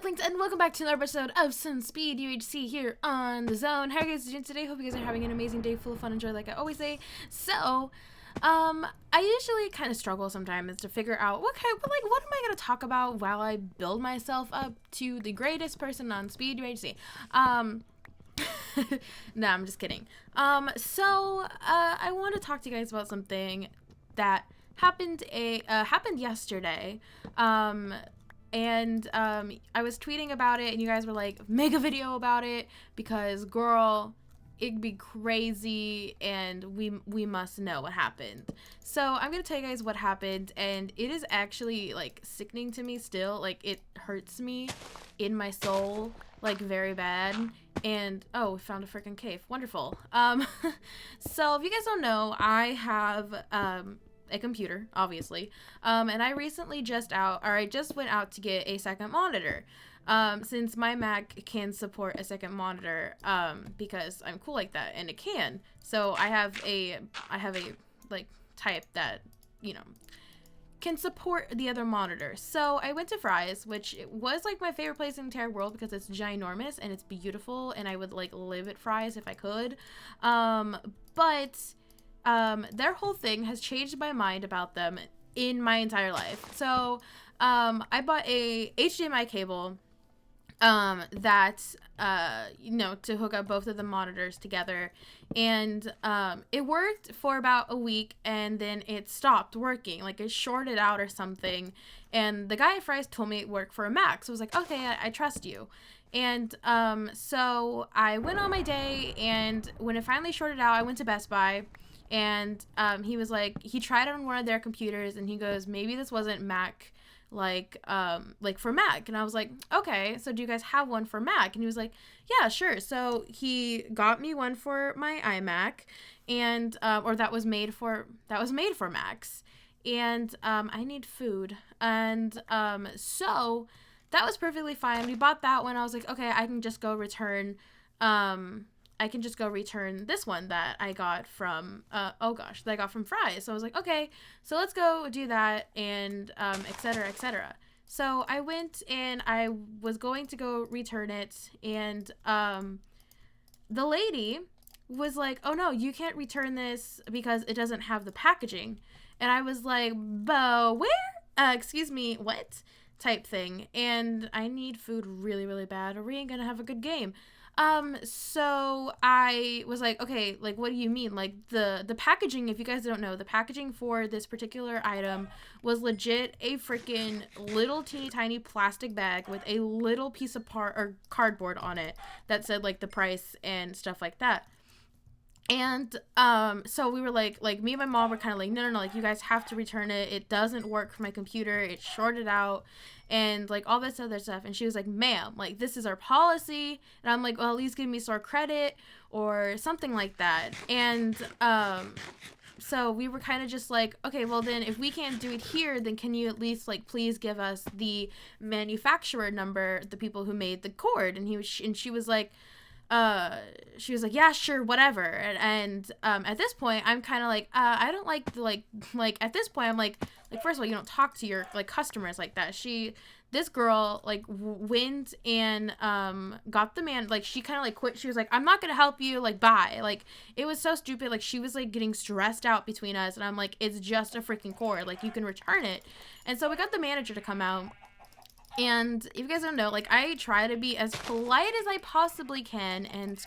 Ducklings, and welcome back to another episode of some Speed UHC here on the Zone. How are you guys doing today? Hope you guys are having an amazing day full of fun and joy, like I always say. So, I usually kind of struggle sometimes to figure out what am I going to talk about while I build myself up to the greatest person on Speed UHC. No, I'm just kidding. I want to talk to you guys about something that happened yesterday. And I was tweeting about it, and you guys were like, make a video about it, because, girl, it'd be crazy, and we must know what happened. So I'm going to tell you guys what happened, and it is actually, like, sickening to me still. Like, it hurts me in my soul, like, very bad. And, oh, we found a freaking cave. Wonderful. So if you guys don't know, I have, a computer, obviously, and I recently just went out to get a second monitor, since my Mac can support a second monitor, because I'm cool like that, and it can. So I have a like type that, you know, can support the other monitor. So I went to Fry's, which was like my favorite place in the entire world because it's ginormous and it's beautiful, and I would like live at Fry's if I could, but their whole thing has changed my mind about them in my entire life. So, I bought a HDMI cable, that, to hook up both of the monitors together, and, it worked for about a week, and then it stopped working, like it shorted out or something, and the guy at Fry's told me it worked for a Mac, so I was like, okay, I trust you. And, so I went on my day, and when it finally shorted out, I went to Best Buy. And he was like, he tried it on one of their computers, and he goes, maybe this wasn't Mac, like for Mac. And I was like, okay, so do you guys have one for Mac? And he was like, yeah, sure. So he got me one for my iMac, and or that was made for Macs. And I need food, and so that was perfectly fine. We bought that one. I was like, okay, I can just go return this one that I got from, from Fry's. So I was like, okay, so let's go do that, and, et cetera, et cetera. So I went, and I was going to go return it, and, the lady was like, oh no, you can't return this because it doesn't have the packaging. And I was like, Bo, where? Excuse me, what? Type thing. And I need food really, really bad, or we ain't gonna have a good game. So I was like, okay, like, what do you mean? Like, the packaging, if you guys don't know, the packaging for this particular item was legit a freaking little teeny tiny plastic bag with a little piece of cardboard on it that said, like, the price and stuff like that. And, so we were like, me and my mom were kind of like, no, like, you guys have to return it. It doesn't work for my computer. It's shorted out, and, like, all this other stuff. And she was like, ma'am, like, this is our policy. And I'm like, well, at least give me store credit or something like that. And, so we were kind of just like, okay, well then if we can't do it here, then can you at least, like, please give us the manufacturer number, the people who made the cord? And she was like, yeah, sure, whatever. And at this point, I'm kind of like, I don't like, at this point, I'm like, first of all, you don't talk to your, like, customers like that. This girl, like, went and, got the man, like, she kind of, like, quit. She was like, I'm not gonna help you, like, bye. Like, it was so stupid. Like, she was, like, getting stressed out between us, and I'm like, it's just a freaking cord. Like, you can return it. And so we got the manager to come out. And if you guys don't know, like, I try to be as polite as I possibly can, and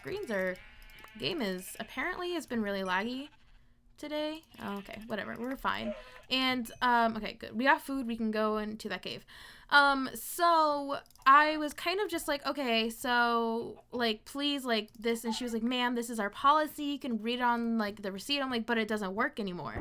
game is apparently has been really laggy today. Oh, okay, whatever, we're fine. And, okay, good. We got food, we can go into that cave. So I was kind of just like, okay, so, like, please, like, this, and she was like, ma'am, this is our policy, you can read it on, like, the receipt. I'm like, but it doesn't work anymore.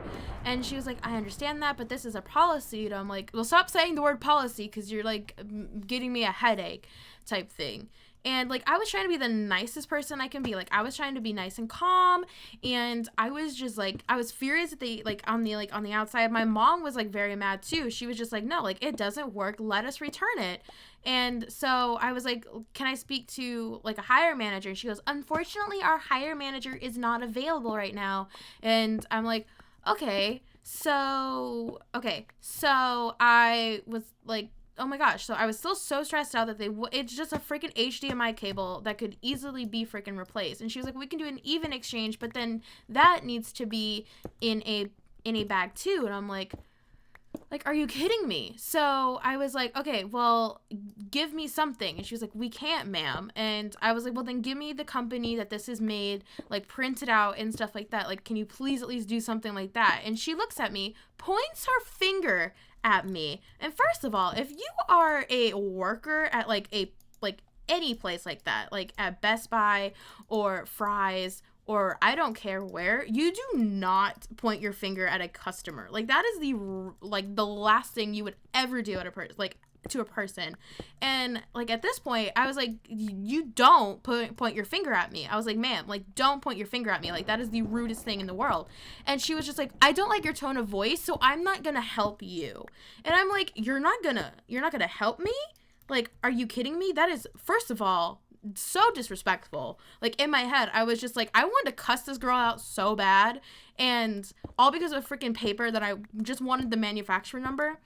And she was like, I understand that, but this is our policy. And I'm like, well, stop saying the word policy, because you're, like, getting me a headache type thing. And, like, I was trying to be the nicest person I can be. Like, I was trying to be nice and calm, and I was just, like, I was furious that they, like, on the outside. My mom was, like, very mad, too. She was just like, no, like, it doesn't work. Let us return it. And so I was like, can I speak to, like, a hire manager? And she goes, unfortunately, our hire manager is not available right now. And I'm like, okay. So I was, like, oh my gosh. So I was still so stressed out that it's just a freaking HDMI cable that could easily be freaking replaced. And she was like, we can do an even exchange, but then that needs to be in a bag too. And I'm like, are you kidding me? So I was like, okay, well, give me something. And she was like, we can't, ma'am. And I was like, well, then give me the company that this is made, like, print it out and stuff like that. Like, can you please at least do something like that? And she looks at me, points her finger at me. And first of all, if you are a worker at, like, any place like that, like at Best Buy or Fry's, or I don't care where, you do not point your finger at a customer. Like, that is the last thing you would ever do to a person. And like, at this point, I was like, you don't point your finger at me. I was like, ma'am, like, don't point your finger at me. Like, that is the rudest thing in the world. And she was just like, I don't like your tone of voice, so I'm not gonna help you. And I'm like, you're not gonna help me? Like, are you kidding me? That is, first of all, so disrespectful. Like, in my head, I was just like, I wanted to cuss this girl out so bad, and all because of a freaking paper that I just wanted the manufacturer number.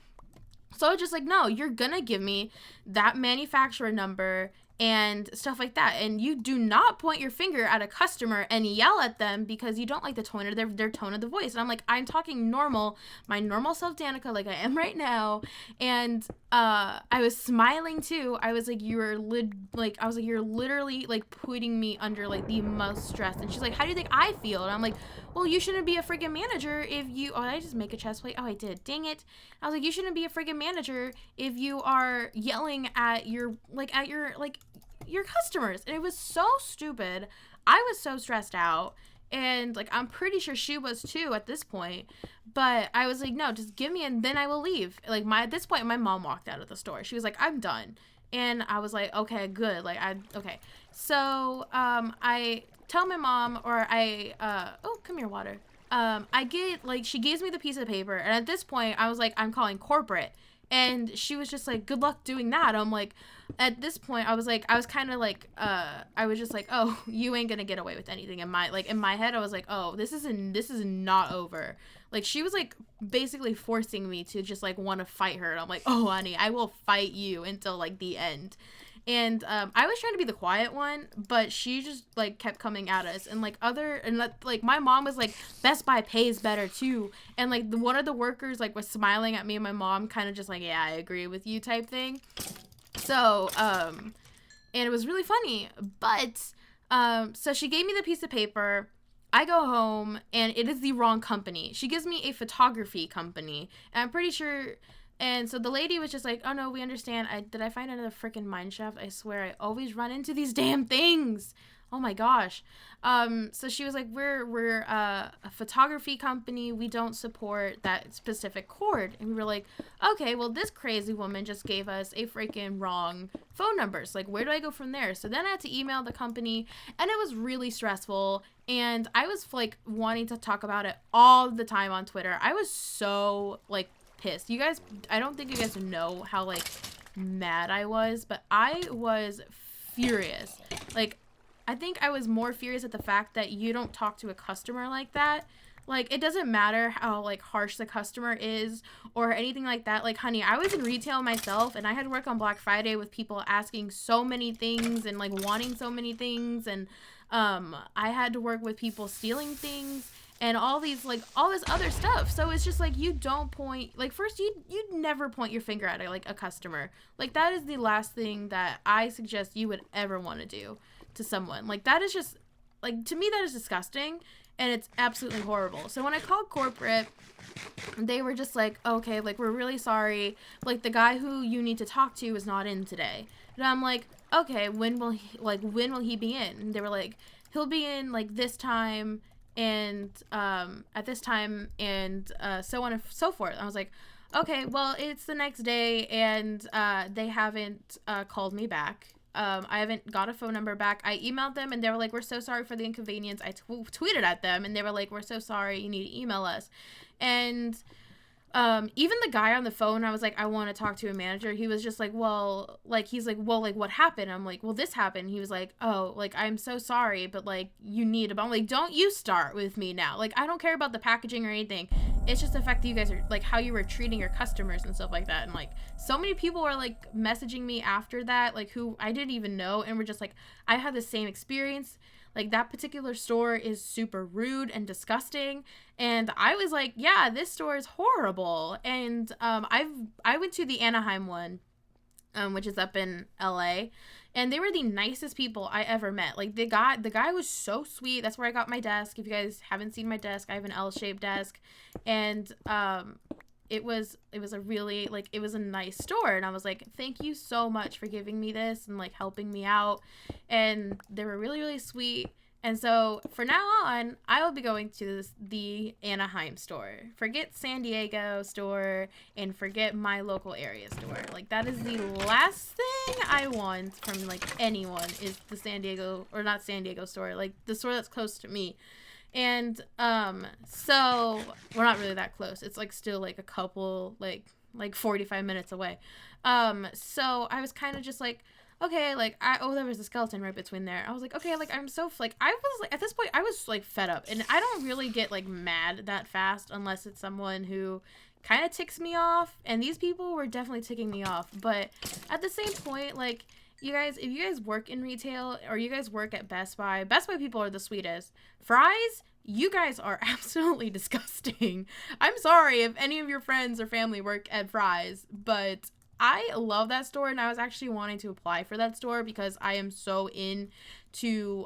So I was just like, no, you're gonna give me that manufacturer number and stuff like that, and you do not point your finger at a customer and yell at them because you don't like the tone of their tone of the voice. And I'm like, I'm talking normal, my normal self, Danika, like I am right now. And I was smiling too. I was like, you're literally like putting me under like the most stress. And she's like, how do you think I feel? And I'm like, well, you shouldn't be a freaking manager if you, oh, did I just make a chest plate? Oh, I did. Dang it. I was like, you shouldn't be a freaking manager if you are yelling at your customers. And it was so stupid. I was so stressed out, and like, I'm pretty sure she was too at this point. But I was like, no, just give me, and then I will leave. Like, at this point, my mom walked out of the store. She was like, I'm done. And I was like, okay, good. Like, okay. So I tell my mom, or oh, come here, water. I get, like, she gives me the piece of paper, and at this point, I was like, I'm calling corporate. And she was just like, good luck doing that. I'm like, at this point, I was kind of like, I was just like, oh, you ain't gonna get away with anything. In my head, I was like, oh, this is not over. Like, she was like basically forcing me to just like want to fight her. And I'm like, oh, honey, I will fight you until like the end. And I was trying to be the quiet one, but she just like kept coming at us. And like my mom was like, Best Buy pays better too. And like one of the workers like was smiling at me, and my mom kind of just like, yeah, I agree with you type thing. So and it was really funny. But so she gave me the piece of paper. I go home, and it is the wrong company. She gives me a photography company, and I'm pretty sure. And so the lady was just like, oh, no, we understand. Did I find another freaking mine shaft? I swear, I always run into these damn things. Oh, my gosh. So she was like, we're a photography company. We don't support that specific cord. And we were like, okay, well, this crazy woman just gave us a freaking wrong phone number. So, like, where do I go from there? So then I had to email the company, and it was really stressful. And I was, like, wanting to talk about it all the time on Twitter. I was so, like, pissed. You guys, I don't think you guys know how like mad I was, but I was furious. Like, I think I was more furious at the fact that you don't talk to a customer like that. Like, it doesn't matter how like harsh the customer is or anything like that. Like, honey, I was in retail myself, and I had to work on Black Friday with people asking so many things and like wanting so many things, and I had to work with people stealing things and all this other stuff. So it's just like, you don't point, like, first, you'd never point your finger at like a customer. Like, that is the last thing that I suggest you would ever want to do to someone. Like, that is just, like, to me, that is disgusting, and it's absolutely horrible. So when I called corporate, they were just like, okay, like, we're really sorry. Like, the guy who you need to talk to is not in today. And I'm like, okay, when will he be in? And they were like, he'll be in like this time, and at this time, and so on and so forth. I was like, okay, well, it's the next day, and they haven't called me back. I haven't got a phone number back. I emailed them, and they were like, we're so sorry for the inconvenience. I tweeted at them, and they were like, we're so sorry, you need to email us. And even the guy on the phone, I was like, I want to talk to a manager. He was just like, well, like, he's like, well, like, what happened? I'm like, well, this happened. He was like, oh, like, I'm so sorry, but like, you need a, I'm like, don't you start with me now. Like, I don't care about the packaging or anything. It's just the fact that you guys are like, how you were treating your customers and stuff like that. And like, so many people were like messaging me after that, like, who I didn't even know, and were just like, I had the same experience. Like, that particular store is super rude and disgusting. And I was like, yeah, this store is horrible. And I went to the Anaheim one, which is up in LA, and they were the nicest people I ever met. Like, the guy was so sweet. That's where I got my desk. If you guys haven't seen my desk, I have an L-shaped desk. And it was a really, like, it was a nice store, and I was like, thank you so much for giving me this and like helping me out. And they were really, really sweet. And so for now on, I will be going to the Anaheim store. Forget San Diego store and forget my local area store. Like, that is the last thing I want from like anyone, is the San Diego, or not San Diego store, like the store that's close to me. And so we're not really that close. It's like still like a couple, like 45 minutes away. So I was kind of just like, okay, like, there was a skeleton right between there. I was like, okay, like, I'm so, like, I was, like, at this point, I was, like, fed up. And I don't really get, like, mad that fast unless it's someone who kind of ticks me off. And these people were definitely ticking me off. But at the same point, like, you guys, if you guys work in retail or you guys work at Best Buy people are the sweetest. Fry's, you guys are absolutely disgusting. I'm sorry if any of your friends or family work at Fry's, but I love that store, and I was actually wanting to apply for that store because I am so into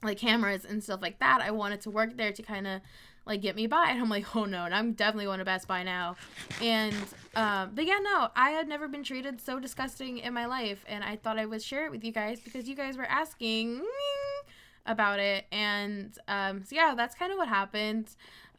like cameras and stuff like that. I wanted to work there to kind of like get me by, and I'm like, oh no, and I'm definitely going to Best Buy now. And but yeah, no, I had never been treated so disgusting in my life, and I thought I would share it with you guys because you guys were asking about it. And so yeah, that's kind of what happened.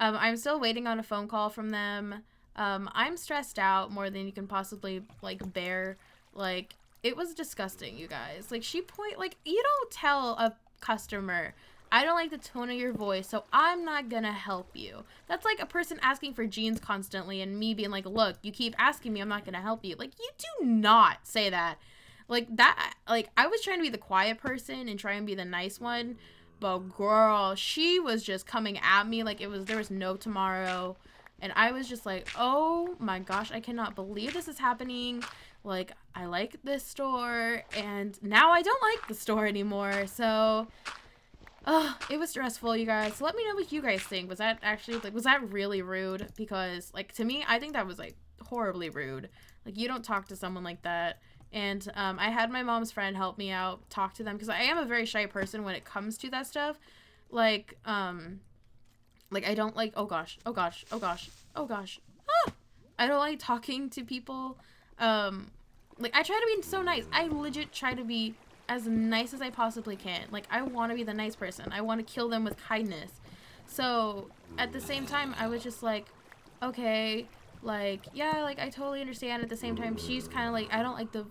I'm still waiting on a phone call from them. I'm stressed out more than you can possibly, like, bear. Like, it was disgusting, you guys. Like, you don't tell a customer, I don't like the tone of your voice, so I'm not gonna help you. That's like a person asking for jeans constantly and me being like, look, you keep asking me, I'm not gonna help you. Like, you do not say that. Like, that, like, I was trying to be the quiet person and try and be the nice one, but girl, she was just coming at me like there was no tomorrow. And I was just like, oh my gosh, I cannot believe this is happening. Like, I like this store, and now I don't like the store anymore. So, it was stressful, you guys. So let me know what you guys think. Was that actually, like, was that really rude? Because, like, to me, I think that was, like, horribly rude. Like, you don't talk to someone like that. And I had my mom's friend help me out, talk to them, because I am a very shy person when it comes to that stuff. Like, I don't like, oh gosh, I don't like talking to people. Like, I try to be so nice. I legit try to be as nice as I possibly can. Like, I want to be the nice person. I want to kill them with kindness. So, at the same time, I was just like, okay, like, yeah, like, I totally understand. At the same time, she's kind of like, I don't like the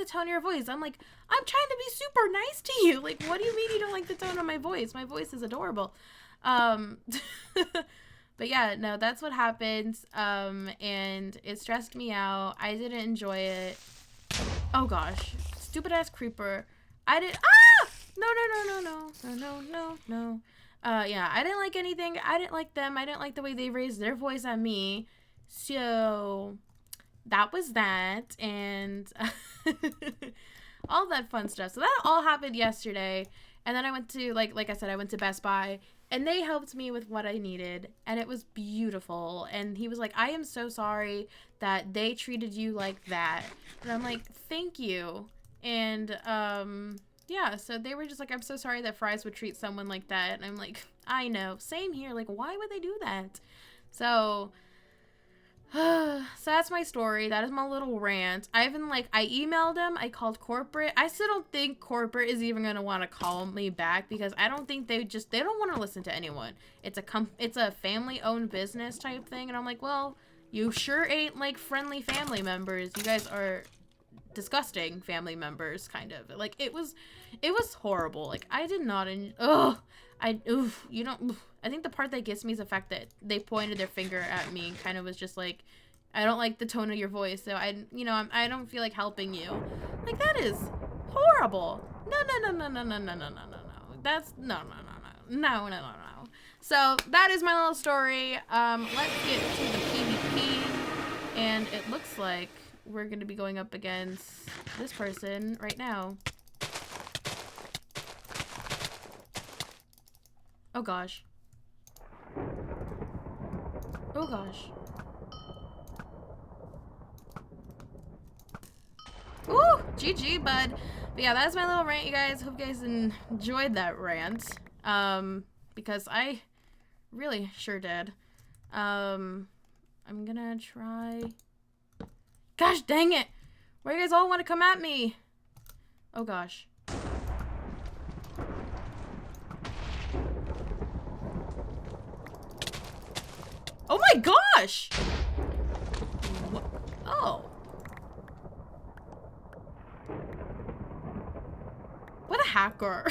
tone of your voice. I'm like, I'm trying to be super nice to you. Like, what do you mean you don't like the tone of my voice? My voice is adorable. But yeah, no, that's what happened. And it stressed me out. I didn't enjoy it. Oh gosh, stupid ass creeper. No. Yeah, I didn't like anything. I didn't like them. I didn't like the way they raised their voice at me. So that was that. And all that fun stuff. So that all happened yesterday. And then I went to, like I said, I went to Best Buy, and they helped me with what I needed, and it was beautiful. And he was like, I am so sorry that they treated you like that. And I'm like, thank you. And, yeah, so they were just like, I'm so sorry that Fry's would treat someone like that. And I'm like, I know, same here. Like, why would they do that? So, so that's my story. That is my little rant. I emailed them. I called corporate. I still don't think corporate is even going to want to call me back, because I don't think they don't want to listen to anyone. It's a family-owned business type thing. And I'm like, well, you sure ain't, like, friendly family members. You guys are disgusting family members, kind of. Like, it was horrible. Like, I did not, You don't, I think the part that gets me is the fact that they pointed their finger at me and kind of was just like, I don't like the tone of your voice, so I don't feel like helping you. Like, that is horrible. No. That's, no. So, that is my little story. Let's get to the PvP, and it looks like we're gonna be going up against this person right now. Oh gosh. Oh gosh. Ooh, GG, bud. But yeah, that's my little rant, you guys. Hope you guys enjoyed that rant. Because I really sure did. I'm gonna try. Gosh dang it! Why you guys all want to come at me? Oh gosh. Oh my gosh! What? Oh. What a hacker.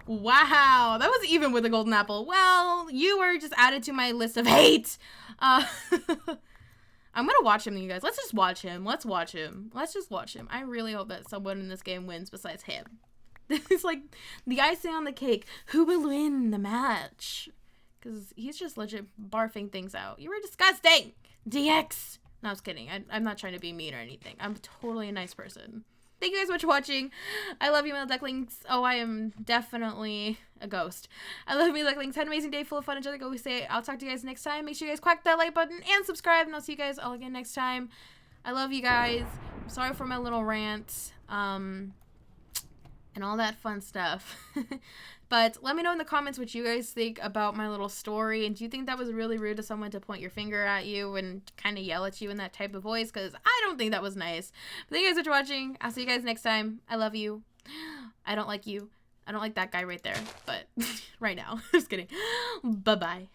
Wow, that was even with a golden apple. Well, you were just added to my list of hate. I'm gonna watch him, you guys. Let's just watch him. Let's watch him. Let's just watch him. I really hope that someone in this game wins besides him. This is like the icing on the cake. Who will win the match? Because he's just legit barfing things out. You were disgusting! DX! No, I was kidding. I'm not trying to be mean or anything. I'm totally a nice person. Thank you guys so much for watching. I love you, my ducklings. Oh, I am definitely a ghost. I love you, ducklings. Have an amazing day full of fun. Enjoy the always say. I'll talk to you guys next time. Make sure you guys quack that like button and subscribe, and I'll see you guys all again next time. I love you guys. I'm sorry for my little rant. And all that fun stuff. But let me know in the comments what you guys think about my little story. And do you think that was really rude of someone to point your finger at you and kind of yell at you in that type of voice? Because I don't think that was nice. But thank you guys for watching. I'll see you guys next time. I love you. I don't like you. I don't like that guy right there. But right now. Just kidding. Bye-bye.